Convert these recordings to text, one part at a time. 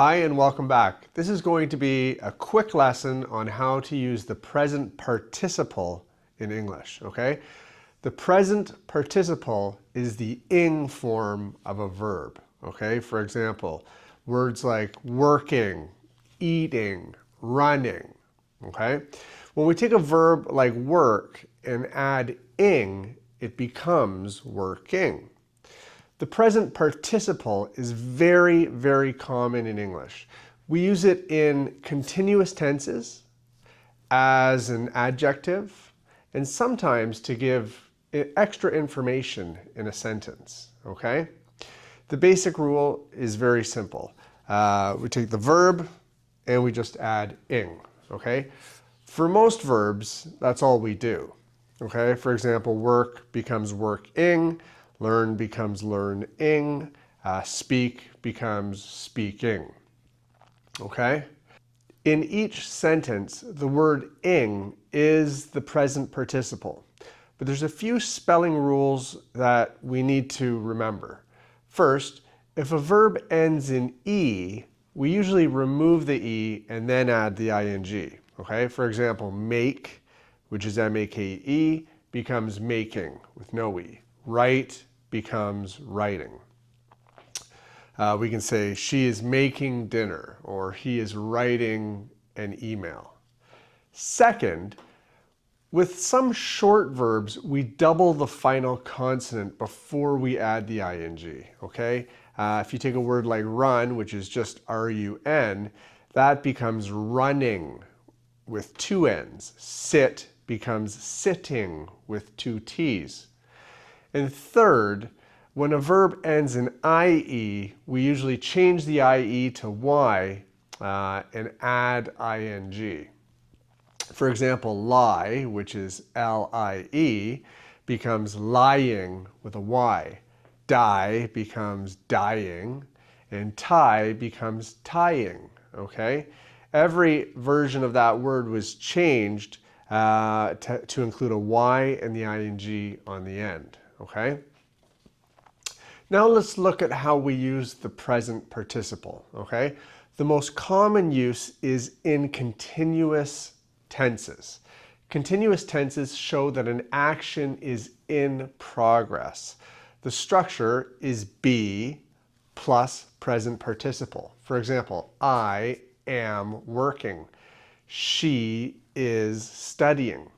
Hi and welcome back. This is going to be a quick lesson on how to use the present participle in English, okay? The present participle is the ing form of a verb, okay? For example, words like working, eating, running, okay? When we take a verb like work and add ing, it becomes working. The present participle is very, very common in English. We use it in continuous tenses, as an adjective, and sometimes to give extra information in a sentence, okay? The basic rule is very simple. We take the verb and we just add ing, okay? For most verbs, that's all we do, okay? For example, work becomes working, learn becomes learning, speak becomes speaking, okay? In each sentence, the word ing is the present participle, but there's a few spelling rules that we need to remember. First, if a verb ends in E, we usually remove the E and then add the ing, okay? For example, make, which is M-A-K-E, becomes making with no E. Write becomes writing. We can say she is making dinner or he is writing an email. Second, with some short verbs, we double the final consonant before we add the ing, okay? If you take a word like run, which is just R-U-N, that becomes running with two N's. Sit becomes sitting with two T's. And third, when a verb ends in IE, we usually change the IE to Y and add ing. For example, lie, which is L-I-E, becomes lying with a Y. Die becomes dying, and tie becomes tying, okay? Every version of that word was changed to include a Y and the ing on the end. Okay? Now let's look at how we use the present participle, okay? The most common use is in continuous tenses. Continuous tenses show that an action is in progress. The structure is be plus present participle. For example, I am working. She is studying.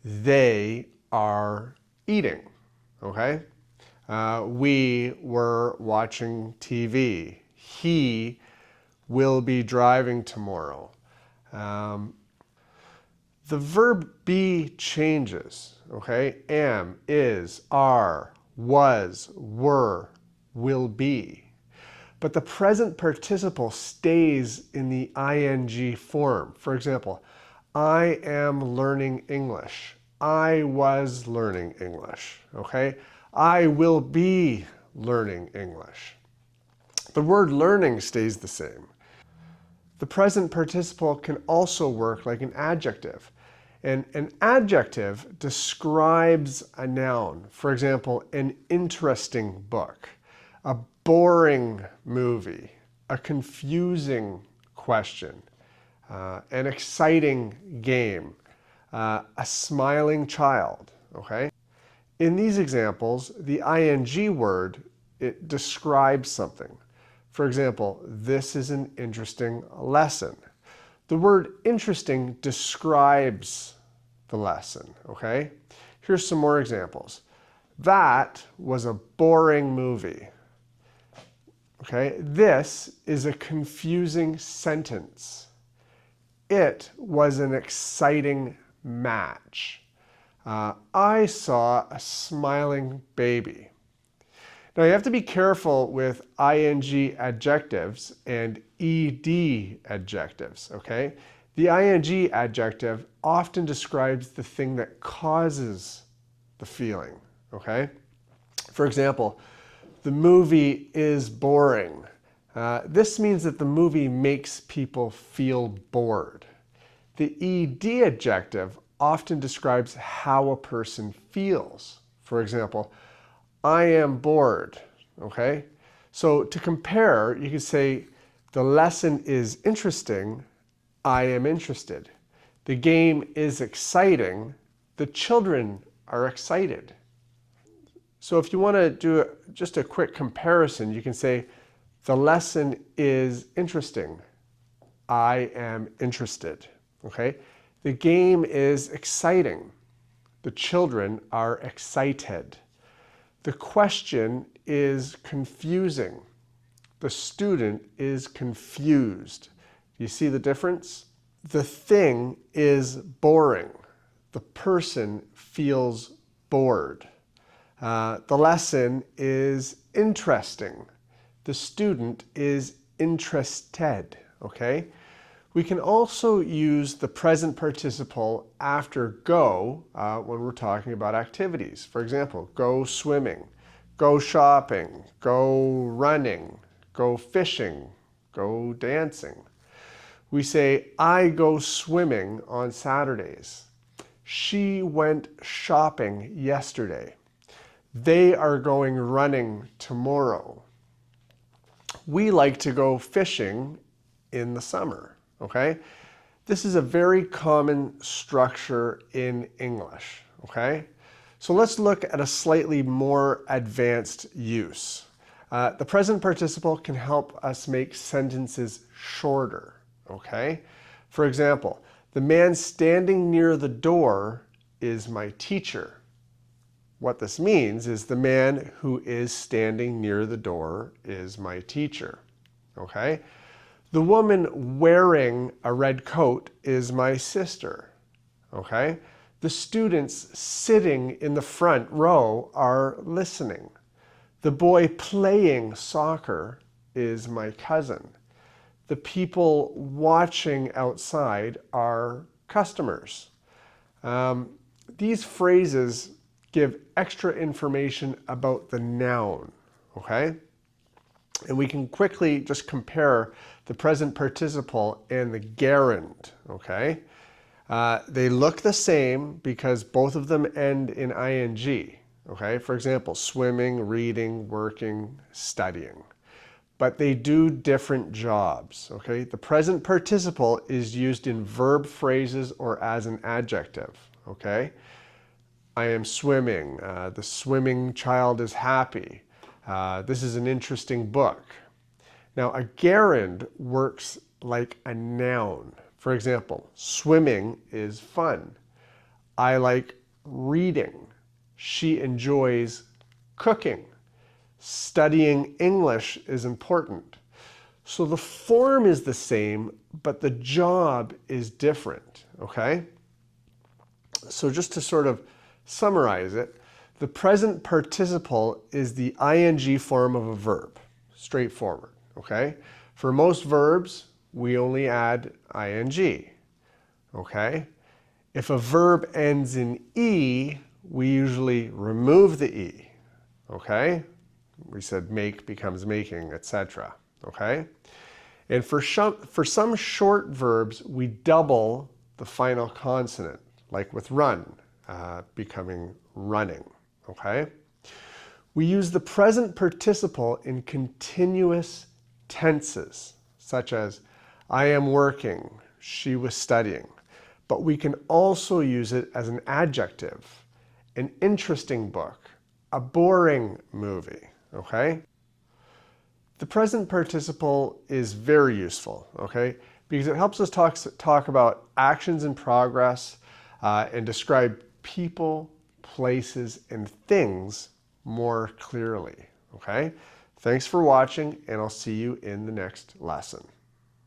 They are eating. Okay? We were watching TV. He will be driving tomorrow. The verb be changes. Okay? Am, is, are, was, were, will be. But the present participle stays in the ing form. For example, I am learning English. I was learning English, okay? I will be learning English. The word learning stays the same. The present participle can also work like an adjective. And an adjective describes a noun. For example, an interesting book, a boring movie, a confusing question, an exciting game, a smiling child, okay? In these examples, the ing word, it describes something. For example, this is an interesting lesson. The word interesting describes the lesson, okay? Here's some more examples. That was a boring movie. Okay, this is a confusing sentence. It was an exciting match. I saw a smiling baby. Now you have to be careful with ing adjectives and ed adjectives, okay? The ing adjective often describes the thing that causes the feeling, okay? For example, the movie is boring. This means that the movie makes people feel bored. The ed adjective often describes how a person feels. For example, I am bored, okay? So to compare, you could say, The lesson is interesting. I am interested. The game is exciting. The children are excited. So if you want to do just a quick comparison, you can say, the lesson is interesting. I am interested. Okay? The game is exciting. The children are excited. The question is confusing. The student is confused. Do you see the difference? The thing is boring. The person feels bored. The lesson is interesting. The student is interested. Okay? We can also use the present participle after go when we're talking about activities. For example, go swimming, go shopping, go running, go fishing, go dancing. We say, I go swimming on Saturdays. She went shopping yesterday. They are going running tomorrow. We like to go fishing in the summer, okay? This is a very common structure in English, okay? So let's look at a slightly more advanced use. The present participle can help us make sentences shorter, okay? For example, the man standing near the door is my teacher. What this means is the man who is standing near the door is my teacher, okay? The woman wearing a red coat is my sister, okay? The students sitting in the front row are listening. The boy playing soccer is my cousin. The people watching outside are customers. These phrases give extra information about the noun, okay? And we can quickly just compare the present participle and the gerund, okay? They look the same because both of them end in ing, okay? For example, swimming, reading, working, studying. But they do different jobs, okay? The present participle is used in verb phrases or as an adjective, okay? I am swimming. The swimming child is happy. This is an interesting book. Now, a gerund works like a noun. For example, swimming is fun. I like reading. She enjoys cooking. Studying English is important. So the form is the same, but the job is different, okay? So just to sort of summarize it, the present participle is the ing form of a verb, straightforward, okay? For most verbs, we only add ing, okay? If a verb ends in E, we usually remove the E, okay? We said make becomes making, etc., okay? And for some short verbs, we double the final consonant, like with run, becoming running, okay? We use the present participle in continuous tenses, such as I am working, she was studying. But we can also use it as an adjective, an interesting book, a boring movie, okay? The present participle is very useful, okay? Because it helps us talk about actions in progress and describe people, places, and things more clearly, okay? Thanks for watching, and I'll see you in the next lesson.